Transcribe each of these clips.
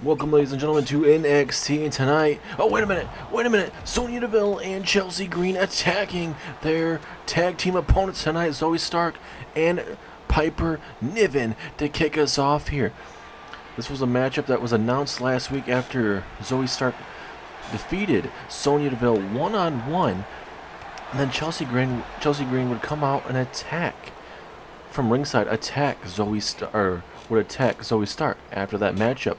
Welcome, ladies and gentlemen, to NXT tonight. Oh, wait a minute. Sonya Deville and Chelsea Green attacking their tag team opponents tonight, Zoe Stark and Piper Niven, to kick us off here. This was a matchup that was announced last week after Zoe Stark defeated Sonya Deville one-on-one, and then Chelsea Green would come out and attack from ringside, would attack Zoe Stark after that matchup.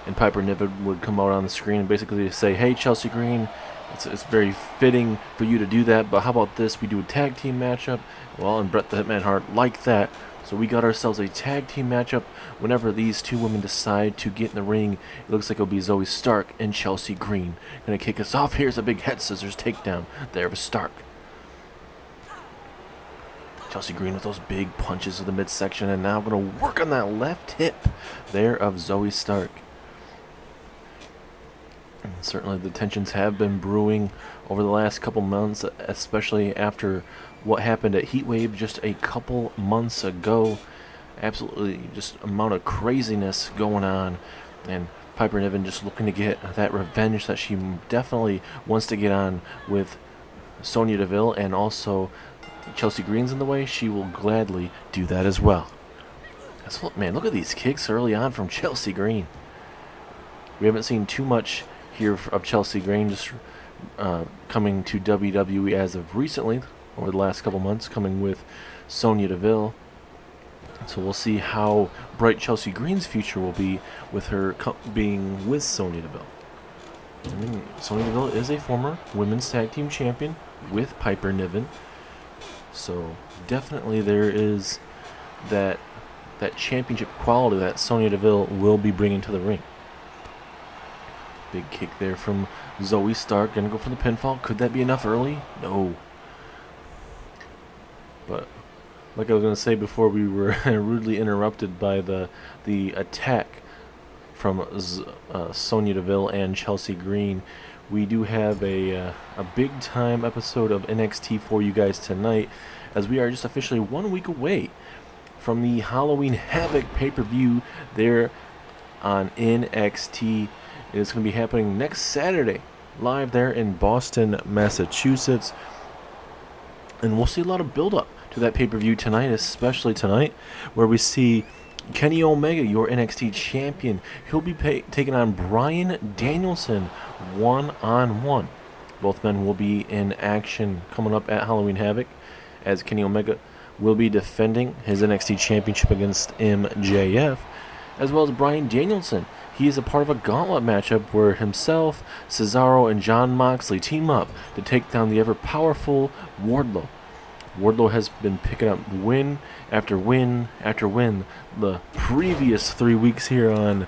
And Piper Niven would come out on the screen and basically say, hey, Chelsea Green, it's very fitting for you to do that, but how about this? We do a tag team matchup. Well, and Bret the Hitman Hart liked that, so we got ourselves a tag team matchup. Whenever these two women decide to get in the ring, it looks like it'll be Zoe Stark and Chelsea Green. Gonna kick us off. Here's a big head scissors takedown there of Stark. Chelsea Green with those big punches to the midsection, and now gonna work on that left hip there of Zoe Stark. Certainly the tensions have been brewing over the last couple months, especially after what happened at Heatwave just a couple months ago. Absolutely just amount of craziness going on, and Piper Niven just looking to get that revenge that she definitely wants to get on with Sonya Deville, and also Chelsea Green's in the way. She will gladly do that as well. Man, look at these kicks early on from Chelsea Green. We haven't seen too much here of Chelsea Green, just coming to WWE as of recently, over the last couple months, coming with Sonya Deville. So we'll see how bright Chelsea Green's future will be with her being with Sonya Deville. I mean, Sonya Deville is a former women's tag team champion with Piper Niven, so definitely there is that championship quality that Sonya Deville will be bringing to the ring. Big kick there from Zoe Stark. Gonna go for the pinfall. Could that be enough early? No. But like I was gonna say before, we were rudely interrupted by the attack from Sonya Deville and Chelsea Green. We do have a big time episode of NXT for you guys tonight, as we are just officially 1 week away from the Halloween Havoc pay-per-view there on NXT. It's going to be happening next Saturday, live there in Boston, Massachusetts. And we'll see a lot of build-up to that pay-per-view tonight, especially tonight, where we see Kenny Omega, your NXT champion. He'll be taking on Bryan Danielson one-on-one. Both men will be in action coming up at Halloween Havoc, as Kenny Omega will be defending his NXT championship against MJF, as well as Bryan Danielson. He is a part of a gauntlet matchup where himself, Cesaro, and Jon Moxley team up to take down the ever-powerful Wardlow. Wardlow has been picking up win after win after win the previous 3 weeks here on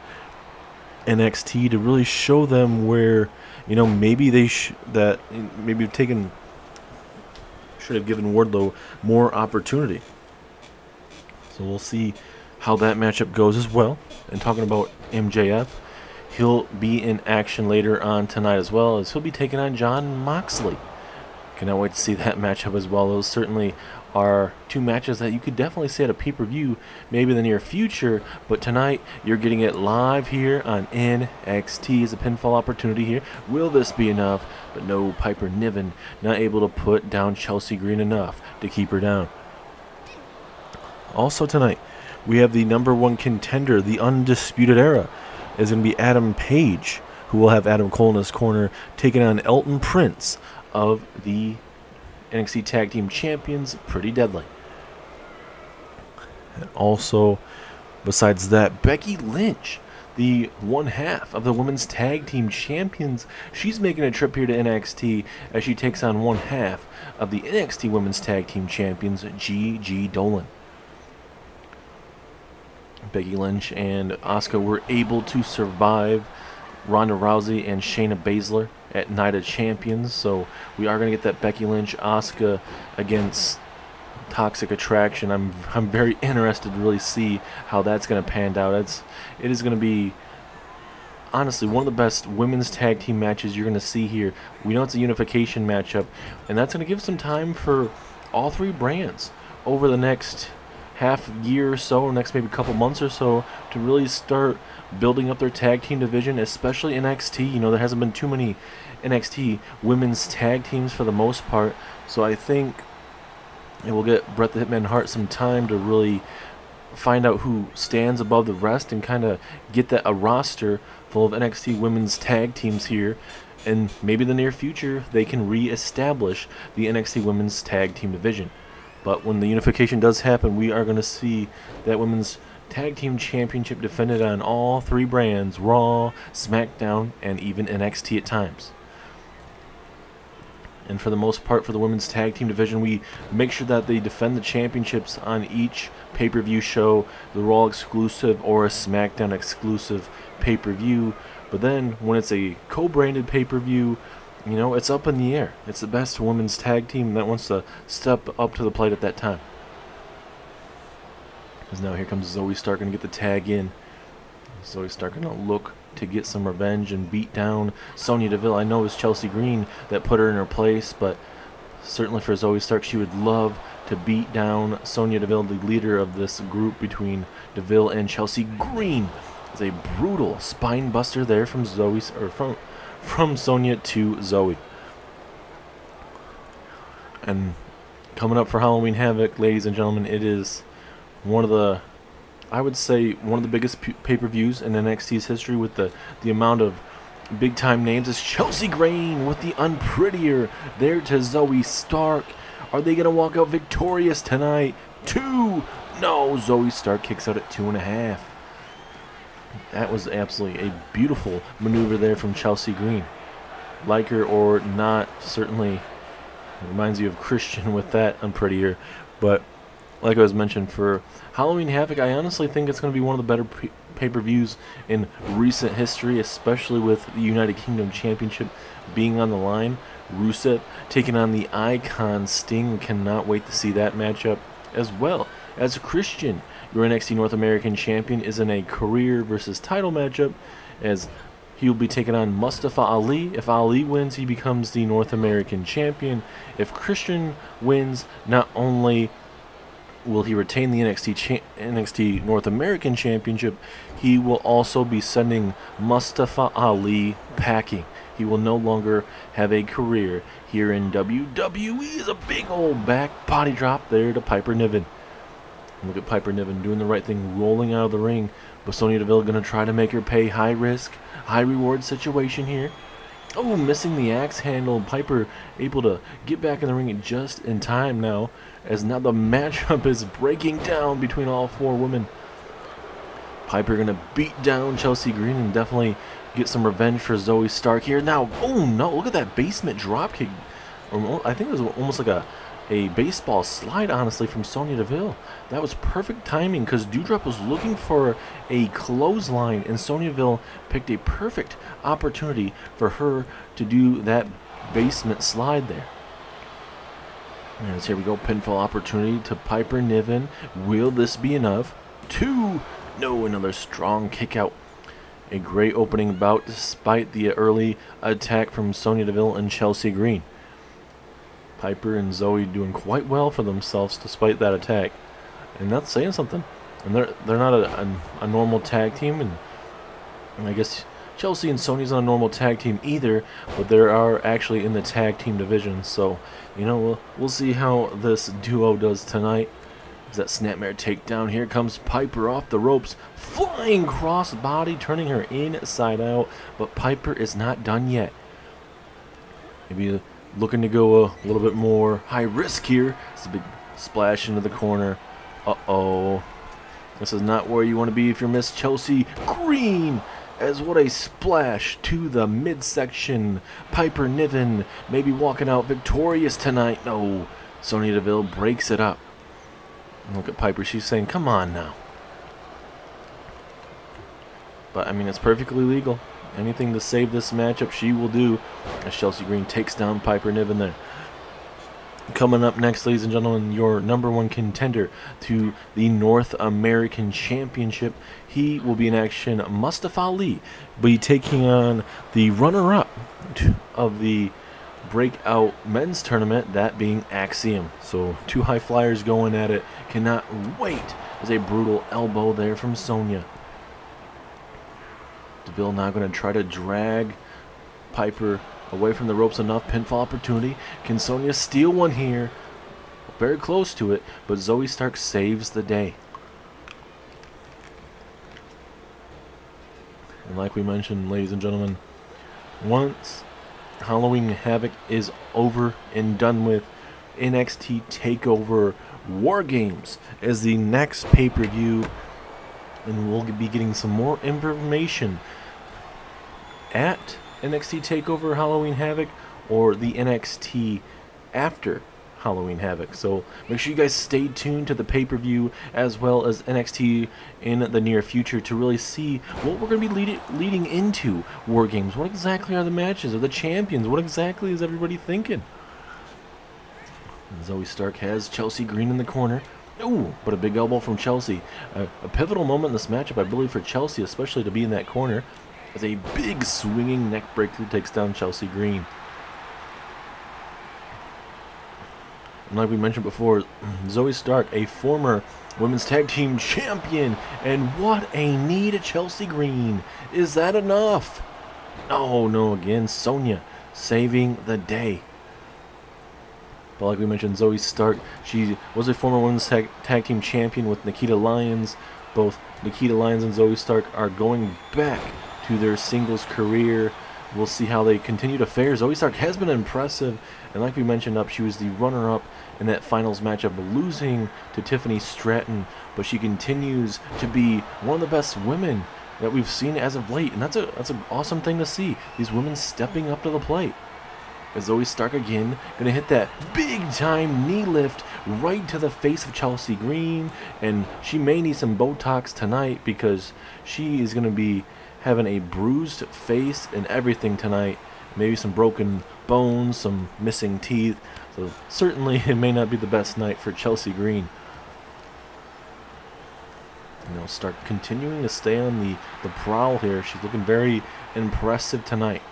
NXT to really show them where, maybe they should have given Wardlow more opportunity. So we'll see how that matchup goes as well. And talking about MJF, he'll be in action later on tonight as well, as he'll be taking on Jon Moxley. Cannot wait to see that matchup as well. Those certainly are two matches that you could definitely see at a pay-per-view maybe in the near future, but tonight you're getting it live here on NXT as a pinfall opportunity here. Will this be enough? But no, Piper Niven not able to put down Chelsea Green enough to keep her down. Also tonight, we have the number one contender, the Undisputed Era, is going to be Adam Page, who will have Adam Cole in his corner, taking on Elton Prince of the NXT Tag Team Champions, Pretty Deadly. And also, besides that, Becky Lynch, the one half of the Women's Tag Team Champions, she's making a trip here to NXT as she takes on one half of the NXT Women's Tag Team Champions, Gigi Dolin. Becky Lynch and Asuka were able to survive Ronda Rousey and Shayna Baszler at Night of Champions, so we are going to get that Becky Lynch Asuka against Toxic Attraction. I'm very interested to really see how that's going to pan out. It is going to be honestly one of the best women's tag team matches you're going to see here. We know it's a unification matchup, and that's going to give some time for all three brands over the next half year or so, next maybe couple months or so, to really start building up their tag team division, especially NXT. You know, there hasn't been too many NXT women's tag teams for the most part, so I think it will get Bret the Hitman Hart some time to really find out who stands above the rest and kind of get a roster full of NXT women's tag teams here. And maybe in the near future, they can re-establish the NXT women's tag team division. But when the unification does happen, we are going to see that women's tag team championship defended on all three brands, Raw, SmackDown, and even NXT at times. And for the most part, for the women's tag team division, we make sure that they defend the championships on each pay-per-view show, the Raw exclusive or a SmackDown exclusive pay-per-view. But then, when it's a co-branded pay-per-view, you know, it's up in the air. It's the best women's tag team that wants to step up to the plate at that time. Because now here comes Zoe Stark going to get the tag in. Zoe Stark going to look to get some revenge and beat down Sonya Deville. I know it was Chelsea Green that put her in her place, but certainly for Zoe Stark, she would love to beat down Sonya Deville, the leader of this group between Deville and Chelsea Green. It's a brutal spine buster there from from Sonya to Zoe. And coming up for Halloween Havoc, ladies and gentlemen, it is one of the, I would say, one of the biggest pay-per-views in NXT's history with the amount of big-time names. Is Chelsea Green with the unprettier there to Zoe Stark. Are they going to walk out victorious tonight? 2. No, Zoe Stark kicks out at 2.5. That was absolutely a beautiful maneuver there from Chelsea Green. Like her or not, certainly reminds you of Christian with that unprettier. But like I was mentioned, for Halloween Havoc, I honestly think it's going to be one of the better pay-per-views in recent history, especially with the United Kingdom Championship being on the line. Rusev taking on the Icon Sting. Cannot wait to see that matchup, as well as Christian, your NXT North American Champion, is in a career versus title matchup, as he will be taking on Mustafa Ali. If Ali wins, he becomes the North American Champion. If Christian wins, not only will he retain the NXT North American Championship, he will also be sending Mustafa Ali packing. He will no longer have a career here in WWE. Is a big old back body drop there to Piper Niven. Look at Piper Niven doing the right thing, rolling out of the ring. But Sonya Deville going to try to make her pay. High risk, high reward situation here. Oh, missing the axe handle. Piper able to get back in the ring just in time now, as now the matchup is breaking down between all four women. Piper going to beat down Chelsea Green and definitely get some revenge for Zoe Stark here. Now, oh no, look at that basement dropkick. I think it was almost like a baseball slide, honestly, from Sonya Deville. That was perfect timing, because Doudrop was looking for a clothesline, and Sonya Deville picked a perfect opportunity for her to do that basement slide there. And here we go, pinfall opportunity to Piper Niven. Will this be enough? 2. No, another strong kick out. A great opening bout despite the early attack from Sonya Deville and Chelsea Green. Piper and Zoe doing quite well for themselves despite that attack, and that's saying something. And they're not a normal tag team, and I guess Chelsea and Sonya's not a normal tag team either, but they are actually in the tag team division. So, you know, we'll see how this duo does tonight. Is that snapmare takedown? Here comes Piper off the ropes, flying cross body, turning her inside out. But Piper is not done yet. Maybe looking to go a little bit more high risk here. It's a big splash into the corner. Uh-oh. This is not where you want to be if you're Miss Chelsea Green. As what a splash to the midsection. Piper Niven maybe walking out victorious tonight. No. Sonya Deville breaks it up. And look at Piper. She's saying, come on now. But, I mean, it's perfectly legal. Anything to save this matchup, she will do, as Chelsea Green takes down Piper Niven there. Coming up next, ladies and gentlemen, your number one contender to the North American Championship. He will be in action. Mustafa Ali will be taking on the runner-up of the breakout men's tournament, that being Axiom. So 2 high flyers going at it. Cannot wait. There's a brutal elbow there from Sonya. Deville now going to try to drag Piper away from the ropes enough. Pinfall opportunity. Can Sonya steal one here? Very close to it, but Zoe Stark saves the day. And like we mentioned, ladies and gentlemen, once Halloween Havoc is over and done with, NXT TakeOver War Games is the next pay-per-view, and we'll be getting some more information at NXT TakeOver Halloween Havoc or the NXT after Halloween Havoc. So make sure you guys stay tuned to the pay-per-view as well as NXT in the near future to really see what we're going to be leading into War Games. What exactly are the matches? Are the champions? What exactly is everybody thinking? And Zoe Stark has Chelsea Green in the corner. Ooh, but a big elbow from Chelsea. A pivotal moment in this matchup, I believe, for Chelsea, especially to be in that corner, as a big swinging neck breaker takes down Chelsea Green. And like we mentioned before, Zoe Stark, a former women's tag team champion, and what a knee to Chelsea Green. Is that enough? No, again, Sonya saving the day. But like we mentioned, Zoe Stark, she was a former women's tag team champion with Nikita Lyons. Both Nikita Lyons and Zoe Stark are going back to their singles career. We'll see how they continue to fare. Zoe Stark has been impressive, and like we mentioned she was the runner-up in that finals matchup, losing to Tiffany Stratton, but she continues to be one of the best women that we've seen as of late, and that's an awesome thing to see. These women stepping up to the plate. As Zoe Stark again gonna hit that big-time knee lift right to the face of Chelsea Green, and she may need some Botox tonight because she is gonna be having a bruised face and everything tonight. Maybe some broken bones, some missing teeth. So certainly it may not be the best night for Chelsea Green. You know, Stark continuing to stay on the prowl here. She's looking very impressive tonight.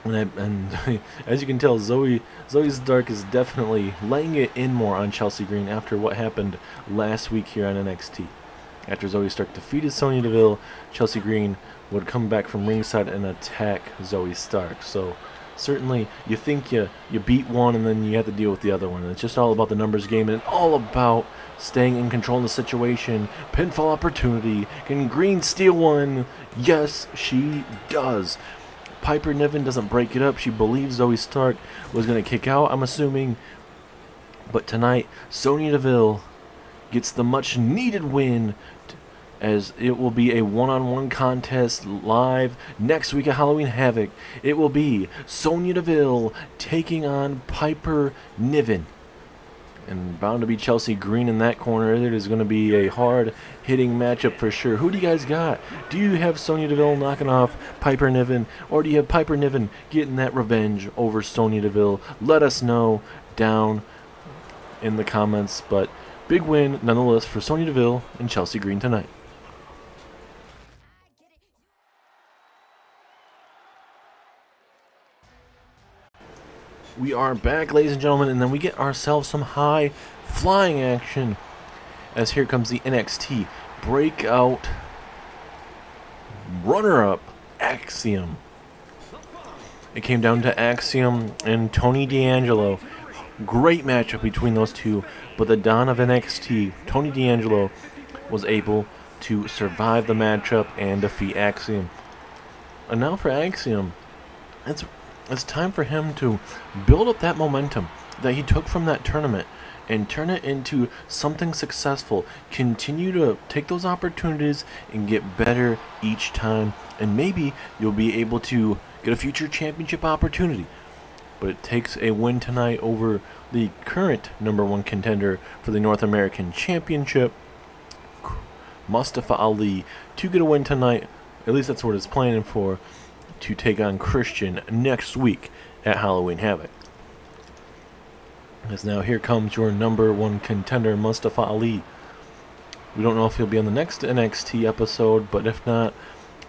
And as you can tell, Zoe Stark is definitely laying it in more on Chelsea Green after what happened last week here on NXT. After Zoe Stark defeated Sonya Deville, Chelsea Green would come back from ringside and attack Zoe Stark. So certainly you think you beat one and then you have to deal with the other one. It's just all about the numbers game and all about staying in control of the situation. Pinfall opportunity. Can Green steal one? Yes, she does. Piper Niven doesn't break it up. She believes Zoe Stark was going to kick out, I'm assuming. But tonight, Sonya Deville gets the much-needed win, as it will be a one-on-one contest live next week at Halloween Havoc. It will be Sonya Deville taking on Piper Niven. And bound to be Chelsea Green in that corner. It is going to be a hard-hitting matchup for sure. Who do you guys got? Do you have Sonya Deville knocking off Piper Niven? Or do you have Piper Niven getting that revenge over Sonya Deville? Let us know down in the comments. But big win, nonetheless, for Sonya Deville and Chelsea Green tonight. We are back, ladies and gentlemen, and then we get ourselves some high flying action, as here comes the NXT Breakout runner-up, Axiom. It came down to Axiom and Tony D'Angelo. Great matchup between those two, but the Don of NXT, Tony D'Angelo, was able to survive the matchup and defeat Axiom. And now for Axiom, it's time for him to build up that momentum that he took from that tournament and turn it into something successful. Continue to take those opportunities and get better each time, and maybe you'll be able to get a future championship opportunity. But it takes a win tonight over the current #1 contender for the North American Championship, Mustafa Ali, to get a win tonight. At least that's what it's planning for, to take on Christian next week at Halloween Havoc. As now here comes your #1 contender, Mustafa Ali. We don't know if he'll be on the next NXT episode, but if not,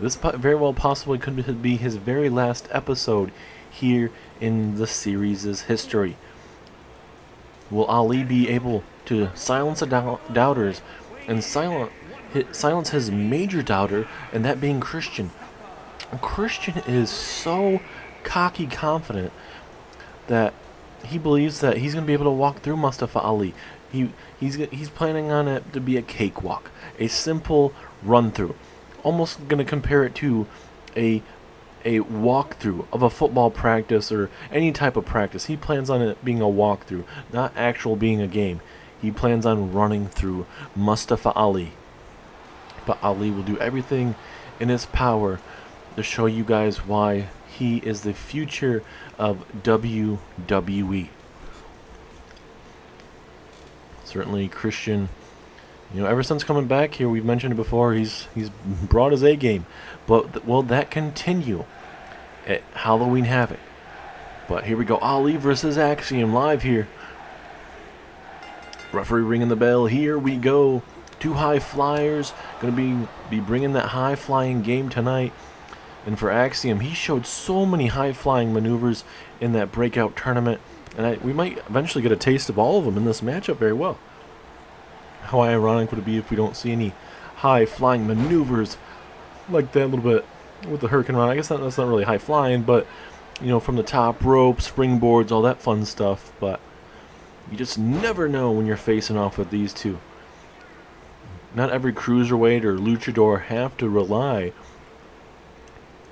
this very well possibly could be his very last episode here in the series' history. Will Ali be able to silence the doubters and silence his major doubter, and that being Christian? Christian is so cocky confident that he believes that he's going to be able to walk through Mustafa Ali. He's planning on it to be a cakewalk, a simple run through. Almost going to compare it to a walkthrough of a football practice or any type of practice. He plans on it being a walkthrough, not actual being a game. He plans on running through Mustafa Ali. But Ali will do everything in his power to show you guys why he is the future of WWE. Certainly Christian, ever since coming back here, we've mentioned it before, he's brought his A game. But will that continue at Halloween Havoc? But here we go, Ali versus Axiom live here. Referee ringing the bell. Here we go. Two high flyers going to be bringing that high flying game tonight. And for Axiom, he showed so many high flying maneuvers in that breakout tournament, and we might eventually get a taste of all of them in this matchup very well. How ironic would it be if we don't see any high flying maneuvers like that a little bit with the Hurricane Run? I guess that's not really high flying, but from the top rope, springboards, all that fun stuff. But you just never know when you're facing off with these two. Not every cruiserweight or luchador have to rely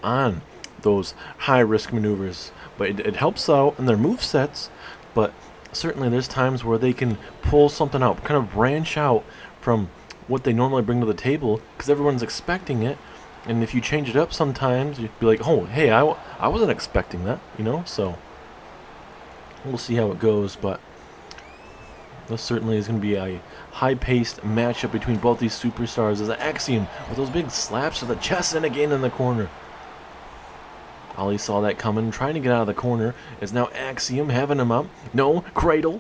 on those high-risk maneuvers, but it helps out in their movesets. But certainly there's times where they can pull something out, kind of branch out from what they normally bring to the table, because everyone's expecting it. And if you change it up sometimes, you'd be like, oh, hey, I wasn't expecting that, so we'll see how it goes. But this certainly is going to be a high-paced matchup between both these superstars, as Axiom with those big slaps to the chest and again in the corner. Ali saw that coming, trying to get out of the corner. Is now Axiom having him up. No, cradle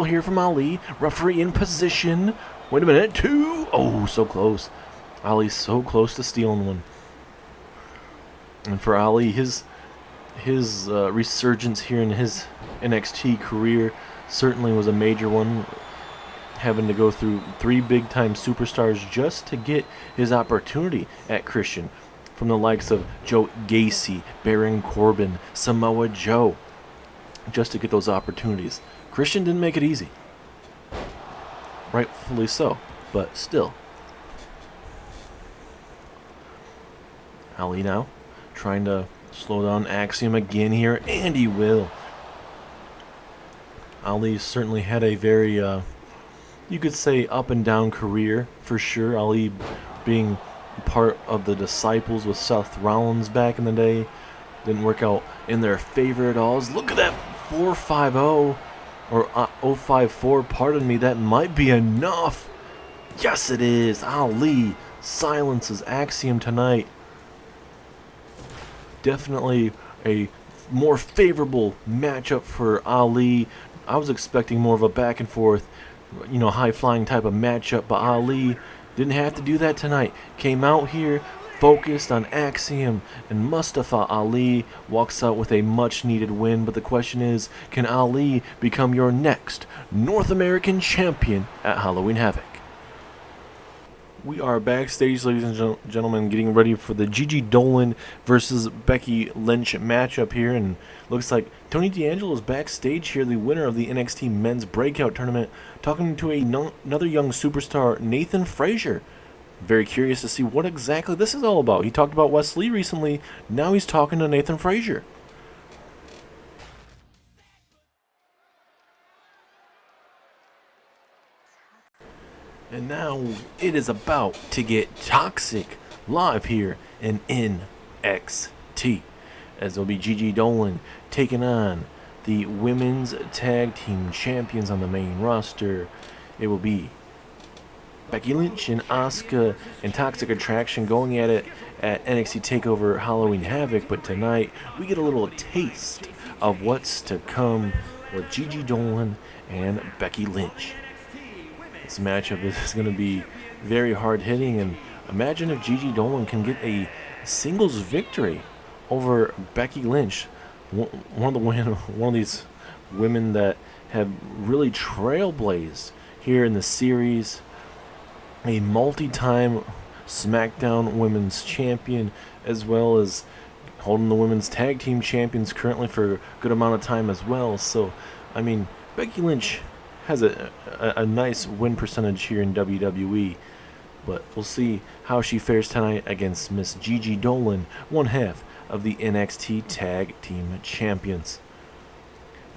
here from Ali. Referee in position. Wait a minute, 2. Oh, so close. Ali's so close to stealing one. And for Ali, his resurgence here in his NXT career certainly was a major one, having to go through 3 big-time superstars just to get his opportunity at Christian. From the likes of Joe Gacy, Baron Corbin, Samoa Joe, just to get those opportunities. Christian didn't make it easy. Rightfully so, but still. Ali now trying to slow down Axiom again here, and he will. Ali certainly had a very, you could say, up and down career for sure. Ali being part of the disciples with Seth Rollins back in the day. Didn't work out in their favor at all. Look at that 450 or 054, pardon me, that might be enough. Yes, it is. Ali silences Axiom tonight. Definitely a more favorable matchup for Ali. I was expecting more of a back and forth, high flying type of matchup, but Ali didn't have to do that tonight. Came out here focused on Axiom, and Mustafa Ali walks out with a much needed win. But the question is, can Ali become your next North American champion at Halloween Havoc? We are backstage, ladies and gentlemen, getting ready for the Gigi Dolin versus Becky Lynch matchup here, and looks like Tony D'Angelo is backstage here, the winner of the NXT Men's Breakout Tournament, talking to another young superstar, Nathan Frazier. Very curious to see what exactly this is all about. He talked about Wesley recently, now he's talking to Nathan Frazier. And now it is about to get toxic live here in NXT, as it'll be Gigi Dolin taking on the women's tag team champions on the main roster. It will be Becky Lynch and Asuka and Toxic Attraction going at it at NXT TakeOver Halloween Havoc. But tonight we get a little taste of what's to come with Gigi Dolin and Becky Lynch. This matchup is going to be very hard-hitting, and imagine if Gigi Dolin can get a singles victory over Becky Lynch. one of these women that have really trailblazed here in the series. A multi-time SmackDown Women's Champion, as well as holding the Women's Tag Team Champions currently for a good amount of time as well. So, I mean, Becky Lynch has a nice win percentage here in WWE, but we'll see how she fares tonight against Miss Gigi Dolin, one half of the NXT Tag Team Champions.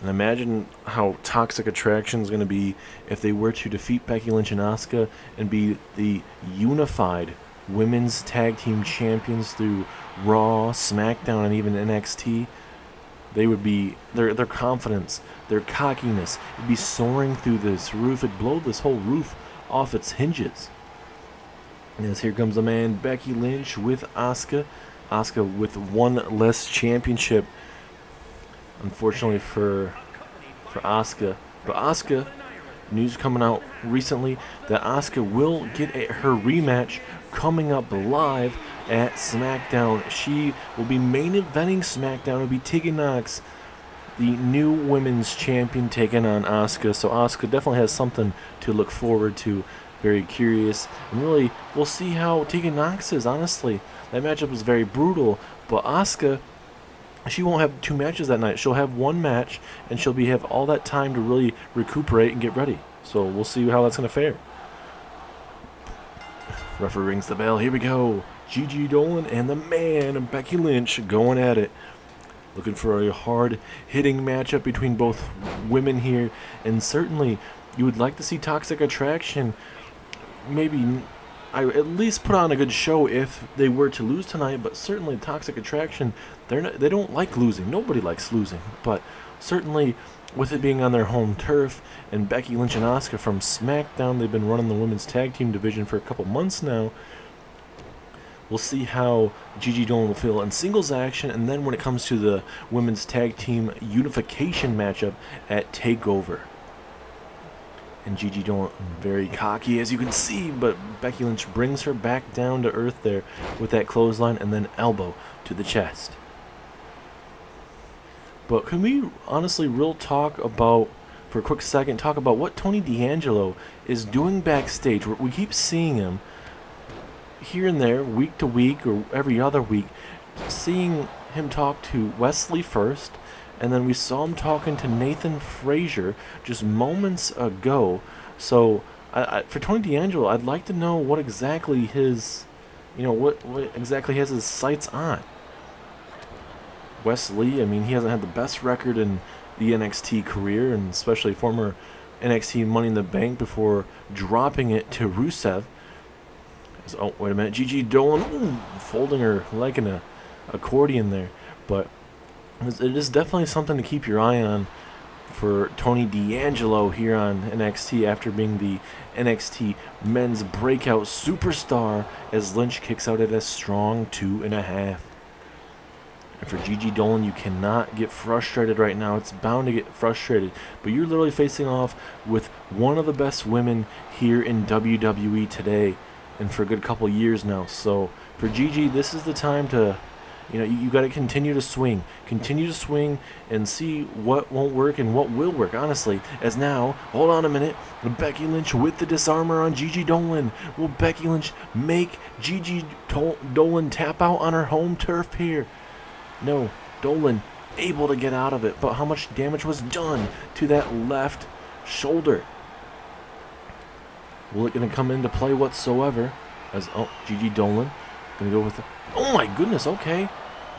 And imagine how Toxic Attraction is going to be if they were to defeat Becky Lynch and Asuka and be the unified Women's Tag Team Champions through Raw, SmackDown, and even NXT. They would be, their confidence, their cockiness, would be soaring through this roof. It'd blow this whole roof off its hinges. And as here comes the man, Becky Lynch with Asuka. Asuka with one less championship, unfortunately for Asuka. But Asuka, news coming out recently that Asuka will get her rematch coming up live at SmackDown. She will be main eventing SmackDown. It'll be Tegan Nox, the new women's champion, taking on Asuka. So Asuka definitely has something to look forward to. Very curious. And really, we'll see how Tegan Nox is, honestly. That matchup was very brutal. But Asuka, she won't have two matches that night. She'll have one match, and she'll have all that time to really recuperate and get ready. So we'll see how that's going to fare. Referee rings the bell. Here we go. Gigi Dolin and the man, Becky Lynch, going at it. Looking for a hard-hitting matchup between both women here. And certainly, you would like to see Toxic Attraction maybe at least put on a good show if they were to lose tonight. But certainly, Toxic Attraction, they don't like losing. Nobody likes losing. But certainly, with it being on their home turf, and Becky Lynch and Asuka from SmackDown, they've been running the women's tag team division for a couple months now. We'll see how Gigi Dolin will feel in singles action, and then when it comes to the women's tag team unification matchup at TakeOver. And Gigi Dolin, very cocky as you can see, but Becky Lynch brings her back down to earth there with that clothesline and then elbow to the chest. But can we honestly for a quick second, talk about what Tony D'Angelo is doing backstage? We keep seeing him here and there, week to week or every other week, seeing him talk to Wesley first, and then we saw him talking to Nathan Frazier just moments ago. So for Tony D'Angelo, I'd like to know what exactly what exactly has his sights on. Wesley, I mean, he hasn't had the best record in the NXT career, and especially former NXT Money in the Bank before dropping it to Rusev. Oh, wait a minute. Gigi Dolin folding her like an accordion there. But it is definitely something to keep your eye on for Tony D'Angelo here on NXT after being the NXT men's breakout superstar as Lynch kicks out at a strong 2.5. And for Gigi Dolin, you cannot get frustrated right now. It's bound to get frustrated. But you're literally facing off with one of the best women here in WWE today, and for a good couple years now. So for Gigi, this is the time to, you got to continue to swing and see what won't work and what will work, honestly. As now, hold on a minute, Becky Lynch with the disarmer on Gigi Dolin. Will Becky Lynch make Gigi Dolin tap out on her home turf here? No, Dolin able to get out of it, but how much damage was done to that left shoulder? Will it going to come into play whatsoever? As Gigi Dolin going to go with oh my goodness, okay.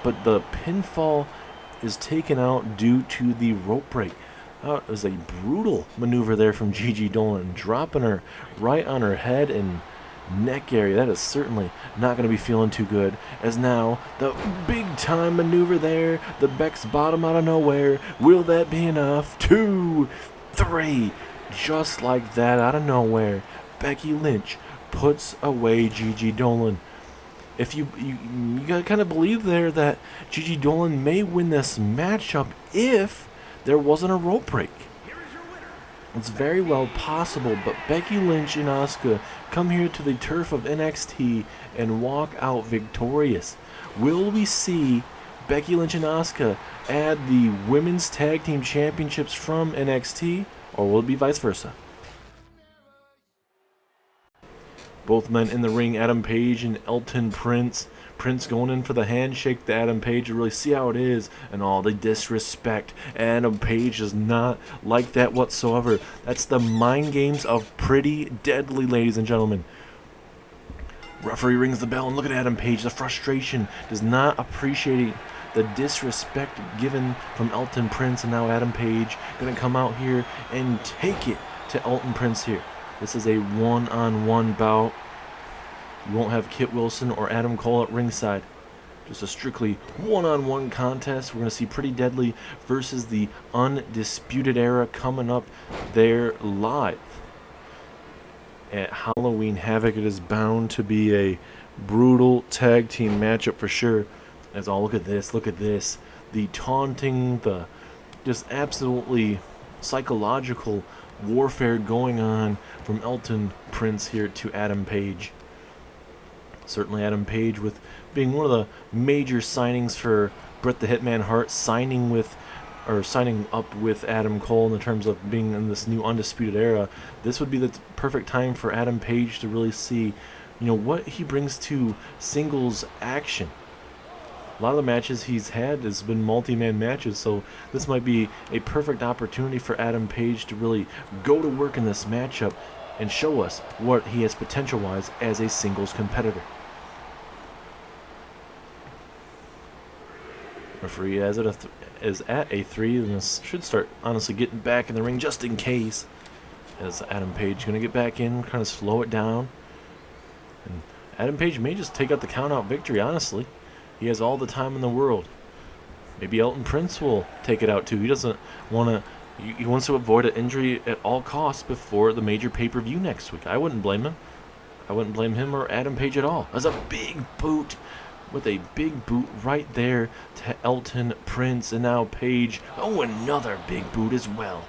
But the pinfall is taken out due to the rope break. It was a brutal maneuver there from Gigi Dolin, dropping her right on her head and neck area. That is certainly not going to be feeling too good. As now, the big time maneuver there, the Beck's bottom out of nowhere. Will that be enough? 2, 3, just like that out of nowhere, Becky Lynch puts away Gigi Dolin. If you gotta kind of believe there that Gigi Dolin may win this matchup if there wasn't a rope break. It's very well possible, but Becky Lynch and Asuka come here to the turf of NXT and walk out victorious. Will we see Becky Lynch and Asuka add the Women's Tag Team Championships from NXT, or will it be vice versa? Both men in the ring, Adam Page and Elton Prince. Prince going in for the handshake to Adam Page to really see how it is, and all the disrespect. Adam Page does not like that whatsoever. That's the mind games of Pretty Deadly, ladies and gentlemen. Referee rings the bell, and look at Adam Page. The frustration, does not appreciate the disrespect given from Elton Prince, and now Adam Page going to come out here and take it to Elton Prince here. This is a one-on-one bout. You won't have Kit Wilson or Adam Cole at ringside. Just a strictly one-on-one contest. We're going to see Pretty Deadly versus the Undisputed Era coming up there live at Halloween Havoc. It is bound to be a brutal tag team matchup for sure. As all, look at this, look at this. The taunting, the just absolutely psychological warfare going on from Elton Prince here to Adam Page. Certainly Adam Page, with being one of the major signings for Bret the Hitman Hart, signing up with Adam Cole in terms of being in this new Undisputed Era. This would be the perfect time for Adam Page to really see, what he brings to singles action. A lot of the matches he's had has been multi-man matches, so this might be a perfect opportunity for Adam Page to really go to work in this matchup and show us what he has potential-wise as a singles competitor. Referee is at a 3, and this should start honestly getting back in the ring just in case. As Adam Page going to get back in, kind of slow it down. And Adam Page may just take out the count-out victory, honestly. He has all the time in the world. Maybe Elton Prince will take it out too. He doesn't want to. He wants to avoid an injury at all costs before the major pay-per-view next week. I wouldn't blame him. I wouldn't blame him or Adam Page at all. That's a big boot, with a big boot right there to Elton Prince, and now Page. Oh, another big boot as well.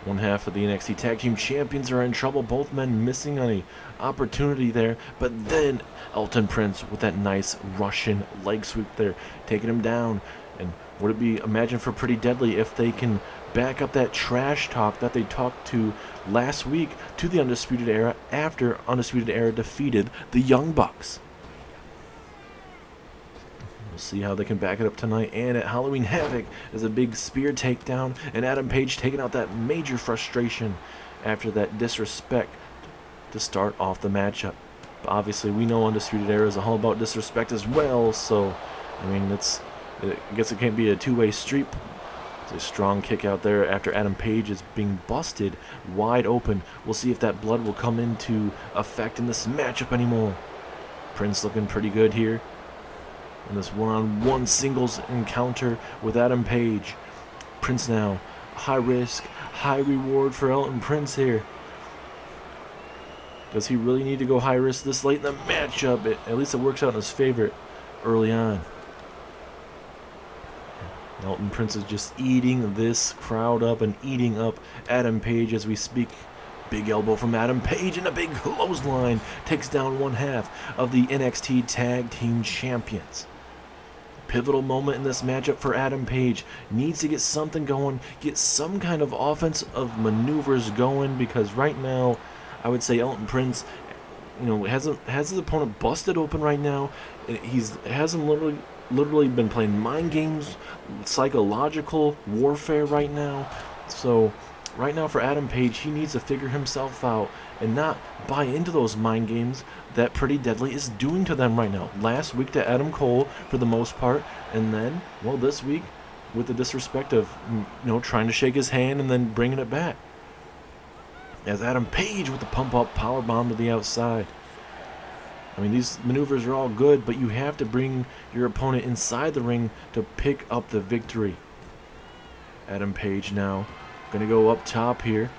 One half of the NXT Tag Team Champions are in trouble. Both men missing on an opportunity there. But then Elton Prince with that nice Russian leg sweep there, taking him down. And would it be, imagine for Pretty Deadly if they can back up that trash talk that they talked to last week to the Undisputed Era after Undisputed Era defeated the Young Bucks. We'll see how they can back it up tonight. And at Halloween Havoc is a big spear takedown, and Adam Page taking out that major frustration after that disrespect to start off the matchup. But obviously, we know Undisputed Era is all about disrespect as well, so, I guess it can't be a two-way street. It's a strong kick out there after Adam Page is being busted wide open. We'll see if that blood will come into effect in this matchup anymore. Prince looking pretty good here in this one-on-one singles encounter with Adam Page. Prince now, high risk, high reward for Elton Prince here. Does he really need to go high risk this late in the matchup? At least it works out in his favor early on. Elton Prince is just eating this crowd up and eating up Adam Page as we speak. Big elbow from Adam Page, and a big clothesline takes down one half of the NXT Tag Team Champions. Pivotal moment in this matchup for Adam Page. Needs to get something going, get some kind of offensive maneuvers going, because right now, I would say Elton Prince, has his opponent busted open right now. Has him literally been playing mind games, psychological warfare right now. So right now for Adam Page, he needs to figure himself out and not buy into those mind games that Pretty Deadly is doing to them right now. Last week to Adam Cole for the most part, and then, this week with the disrespect of, trying to shake his hand and then bringing it back. As Adam Page with the pump-up powerbomb to the outside. These maneuvers are all good, but you have to bring your opponent inside the ring to pick up the victory. Adam Page now going to go up top here.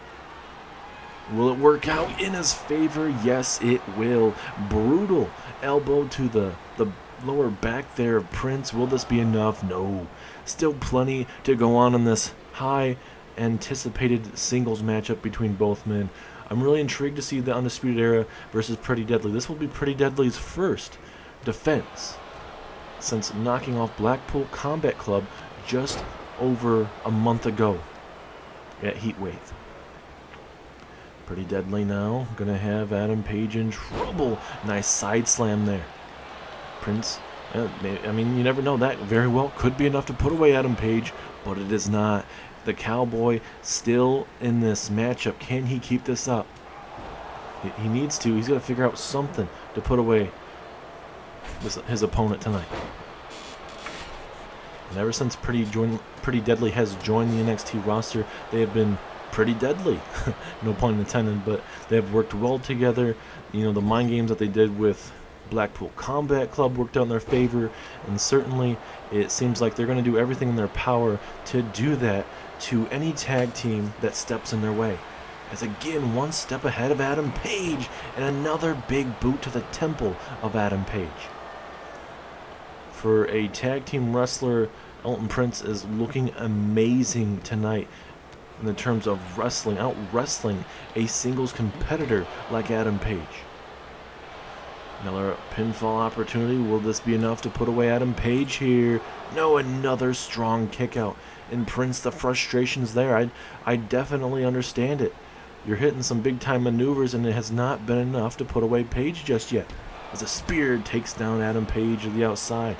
Will it work out in his favor? Yes, it will. Brutal elbow to the lower back there of Prince. Will this be enough? No. Still plenty to go on in this high anticipated singles matchup between both men. I'm really intrigued to see the Undisputed Era versus Pretty Deadly. This will be Pretty Deadly's first defense since knocking off Blackpool Combat Club just over a month ago at Heatwave. Pretty Deadly now. Gonna have Adam Page in trouble. Nice side slam there. Prince, I mean, you never know. That very well could be enough to put away Adam Page, but it is not. The Cowboy still in this matchup. Can he keep this up? He needs to. He's got to figure out something to put away his opponent tonight. And ever since Pretty Deadly has joined the NXT roster, they have been pretty deadly. No pun intended, but they have worked well together. You know, the mind games that they did with Blackpool Combat Club worked out in their favor, and certainly it seems like they're going to do everything in their power to do that to any tag team that steps in their way. As again, one step ahead of Adam Page, and another big boot to the temple of Adam Page. For a tag team wrestler, Elton Prince is looking amazing tonight in the terms of wrestling, out-wrestling a singles competitor like Adam Page. Another pinfall opportunity. Will this be enough to put away Adam Page here? No, another strong kick out. And Prince, the frustration's there. I definitely understand it. You're hitting some big-time maneuvers, and it has not been enough to put away Page just yet. As a spear takes down Adam Page to the outside.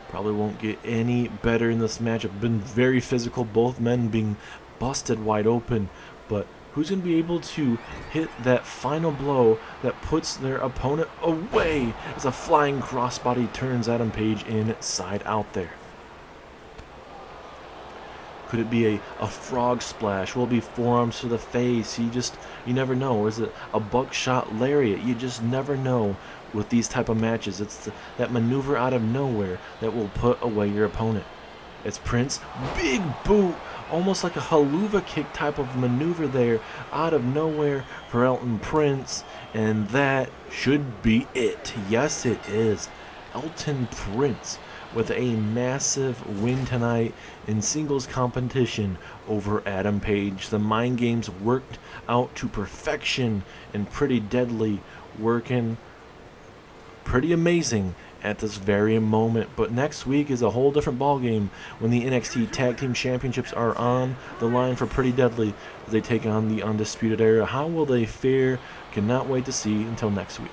Probably won't get any better in this matchup. Been very physical, both men being busted wide open. But who's going to be able to hit that final blow that puts their opponent away as a flying crossbody turns Adam Page inside out there? Could it be a frog splash? Will it be forearms to the face? You never know. Is it a buckshot lariat? You just never know with these type of matches. It's that maneuver out of nowhere that will put away your opponent. It's Prince. Big boot. Almost like a haluva kick type of maneuver there out of nowhere for Elton Prince. And that should be it. Yes, it is. Elton Prince with a massive win tonight in singles competition over Adam Page. The mind games worked out to perfection, and Pretty Deadly working pretty amazing at this very moment. But next week is a whole different ballgame when the NXT Tag Team Championships are on the line for Pretty Deadly as they take on the Undisputed Era. How will they fare? Cannot wait to see until next week.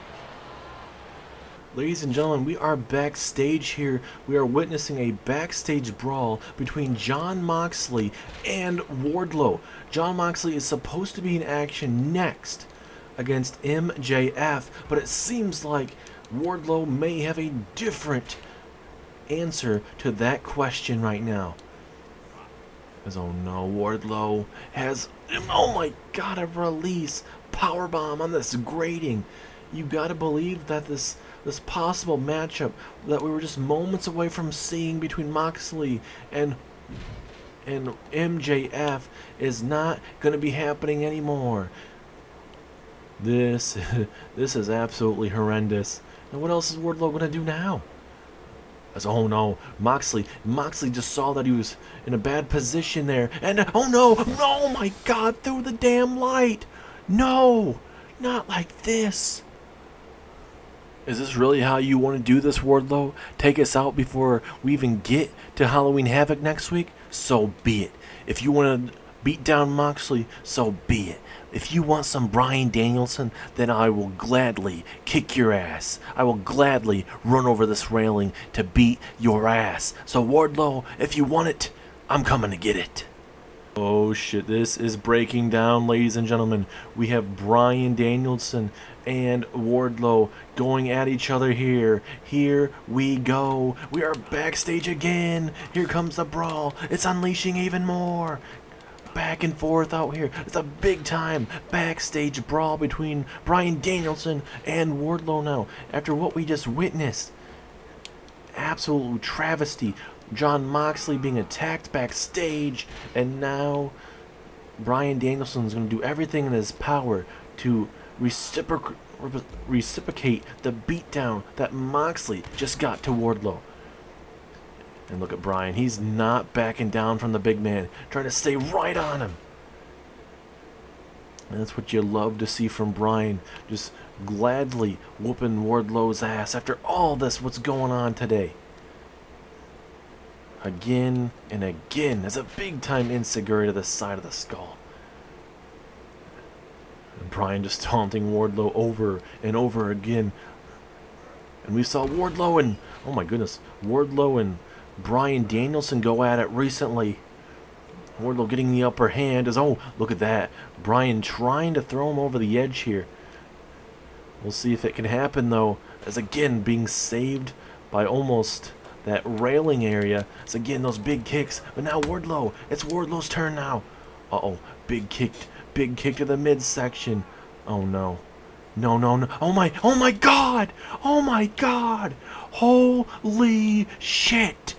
Ladies and gentlemen, we are backstage here. We are witnessing a backstage brawl between Jon Moxley and Wardlow. Jon Moxley is supposed to be in action next against MJF, but it seems like Wardlow may have a different answer to that question right now. As oh no, Wardlow has, oh my god, a release powerbomb on this grating. You gotta believe that this possible matchup that we were just moments away from seeing between Moxley and MJF is not gonna be happening anymore. This is absolutely horrendous. And what else is Wardlow gonna do now? As oh no, Moxley just saw that he was in a bad position there, and oh no, oh my god, through the damn light. No, not like this. Is this really how you want to do this, Wardlow? Take us out before we even get to Halloween Havoc next week? So be it. If you want to beat down Moxley, so be it. If you want some Bryan Danielson, then I will gladly kick your ass. I will gladly run over this railing to beat your ass. So Wardlow, if you want it, I'm coming to get it. Oh shit, this is breaking down, ladies and gentlemen. We have Bryan Danielson and Wardlow going at each other here. Here we go. We are backstage again. Here comes the brawl. It's unleashing even more. Back and forth out here. It's a big time backstage brawl between Bryan Danielson and Wardlow now. After what we just witnessed. Absolute travesty. Jon Moxley being attacked backstage, and now Bryan Danielson is going to do everything in his power to reciprocate the beatdown that Moxley just got to Wardlow. And look at Bryan. He's not backing down from the big man, trying to stay right on him. And that's what you love to see from Bryan. Just gladly whooping Wardlow's ass after all this, what's going on today. Again and again, there's a big-time enzuigiri to the side of the skull. And Bryan just taunting Wardlow over and over again. And we saw Wardlow and, oh my goodness, Wardlow and Bryan Danielson go at it recently. Wardlow getting the upper hand as, oh, look at that. Bryan trying to throw him over the edge here. We'll see if it can happen, though, as again being saved by almost that railing area. It's again those big kicks. But now Wardlow, it's Wardlow's turn now. Uh-oh, big kick to the midsection. Oh, no. No. Oh my God. Oh my God. Holy shit.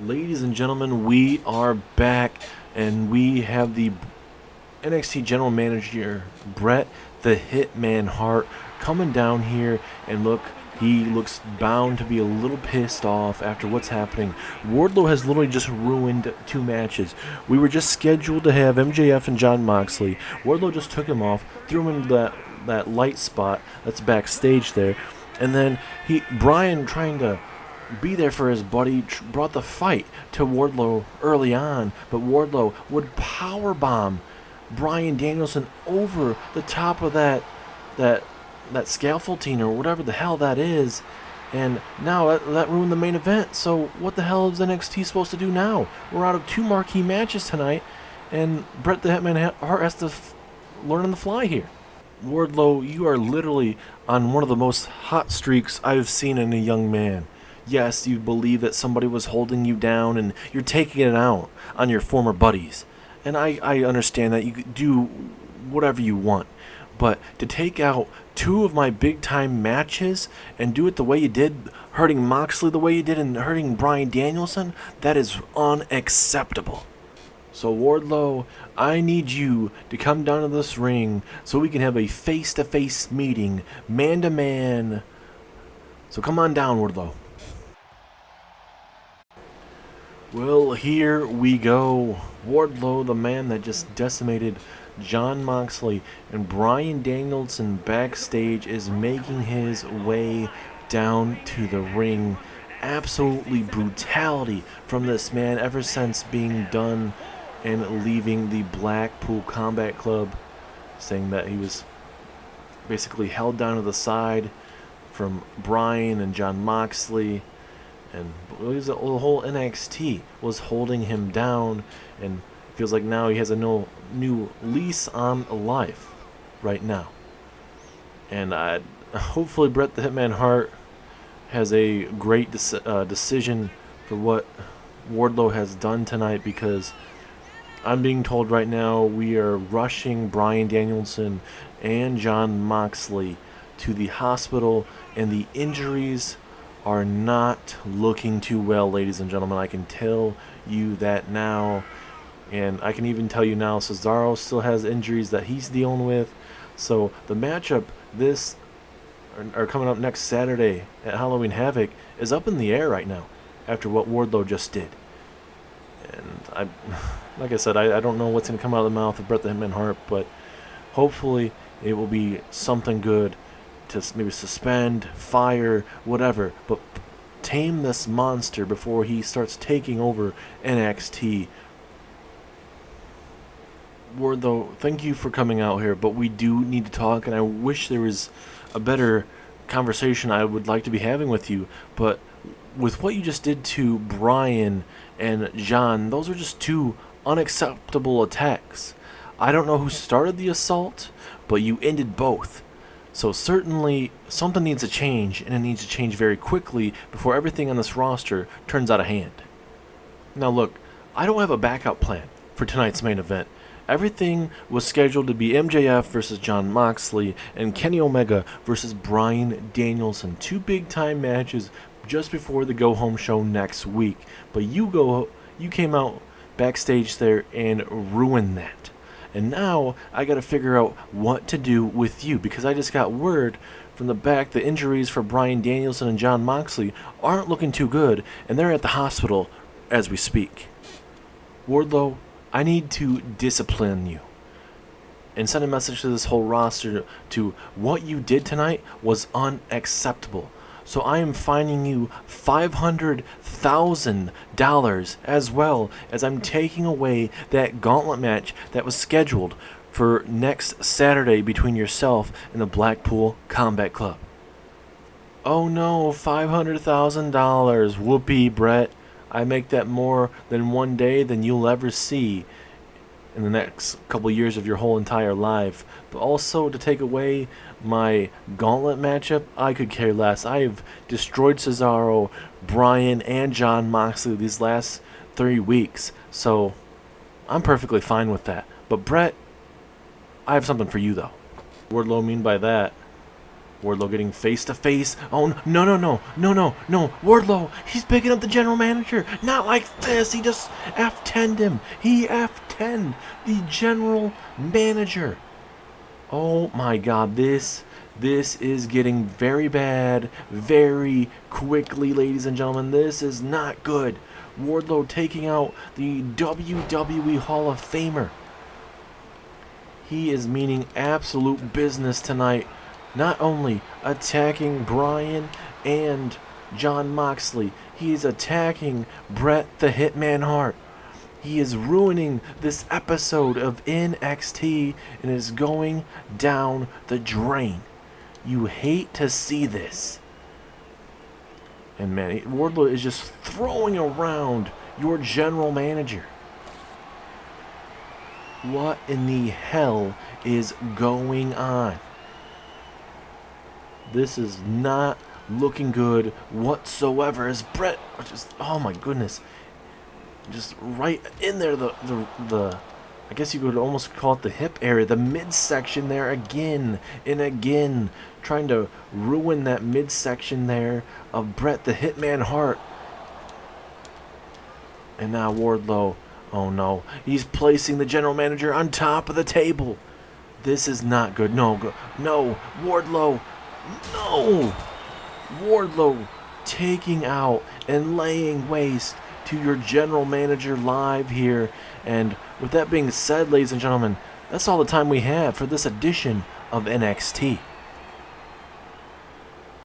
Ladies and gentlemen, we are back, and we have the NXT General Manager, Bret the Hitman Hart, coming down here, and look, he looks bound to be a little pissed off after what's happening. Wardlow has literally just ruined 2 matches. We were just scheduled to have MJF and Jon Moxley. Wardlow just took him off, threw him into that light spot that's backstage there, and then Bryan, trying to be there for his buddy, brought the fight to Wardlow early on, but Wardlow would powerbomb Bryan Danielson over the top of that scaffolding or whatever the hell that is, and now that ruined the main event. So what the hell is NXT supposed to do now? We're out of 2 marquee matches tonight, and Bret the Hitman Hart has to learn on the fly here. Wardlow, you are literally on one of the most hot streaks I've seen in a young man. Yes, you believe that somebody was holding you down and you're taking it out on your former buddies. And I understand that you could do whatever you want. But to take out 2 of my big-time matches and do it the way you did, hurting Moxley the way you did and hurting Bryan Danielson, that is unacceptable. So Wardlow, I need you to come down to this ring so we can have a face-to-face meeting, man-to-man. So come on down, Wardlow. Well, here we go. Wardlow, the man that just decimated Jon Moxley, and Bryan Danielson backstage, is making his way down to the ring. Absolutely brutality from this man ever since being done and leaving the Blackpool Combat Club, saying that he was basically held down to the side from Bryan and Jon Moxley. And the whole NXT was holding him down, and it feels like now he has a new lease on life right now. And hopefully Bret the Hitman Hart has a great decision for what Wardlow has done tonight, because I'm being told right now we are rushing Bryan Danielson and Jon Moxley to the hospital, and the injuries are not looking too well, ladies and gentlemen. I can tell you that now. And I can even tell you now, Cesaro still has injuries that he's dealing with. So the matchup are coming up next Saturday at Halloween Havoc is up in the air right now after what Wardlow just did. And like I said, I don't know what's going to come out of the mouth of Bret the Hitman Hart, but hopefully it will be something good to maybe suspend, fire, whatever, but tame this monster before he starts taking over NXT. Wardlow, thank you for coming out here, but we do need to talk, and I wish there was a better conversation I would like to be having with you, but with what you just did to Bryan and Jon, those are just 2 unacceptable attacks. I don't know who started the assault, but you ended both. So certainly something needs to change, and it needs to change very quickly before everything on this roster turns out of hand. Now look, I don't have a backup plan for tonight's main event. Everything was scheduled to be MJF versus Jon Moxley and Kenny Omega versus Bryan Danielson. 2 big-time matches just before the go-home show next week. But you came out backstage there and ruined that. And now I got to figure out what to do with you, because I just got word from the back the injuries for Bryan Danielson and Jon Moxley aren't looking too good, and they're at the hospital as we speak. Wardlow, I need to discipline you and send a message to this whole roster to what you did tonight was unacceptable. So I am fining you $500,000 as well as I'm taking away that gauntlet match that was scheduled for next Saturday between yourself and the Blackpool Combat Club. Oh no, $500,000. Whoopee, Brett. I make that more than one day than you'll ever see in the next couple years of your whole entire life. But also to take away my gauntlet matchup, I could care less. I have destroyed Cesaro, Bryan, and Jon Moxley these last 3 weeks, so I'm perfectly fine with that. But Brett, I have something for you though. Wardlow mean by that? Wardlow getting face to face. Oh no. Wardlow, he's picking up the general manager. Not like this. He just F10'd him. He F10'd the general manager. Oh my god, this is getting very bad very quickly, ladies and gentlemen. This is not good. Wardlow taking out the WWE Hall of Famer. He is meaning absolute business tonight. Not only attacking Bryan and Jon Moxley, he is attacking Bret the Hitman Hart. He is ruining this episode of NXT and is going down the drain. You hate to see this. And man, Wardlow is just throwing around your general manager. What in the hell is going on? This is not looking good whatsoever. As Bret just, oh my goodness, just right in there, the I guess you could almost call it the hip area, the midsection there again and again, trying to ruin that midsection there of Bret the Hitman Hart. And now Wardlow, oh no, he's placing the general manager on top of the table. This is not good. No, Wardlow. No! Wardlow taking out and laying waste to your general manager live here. And with that being said, ladies and gentlemen, that's all the time we have for this edition of NXT.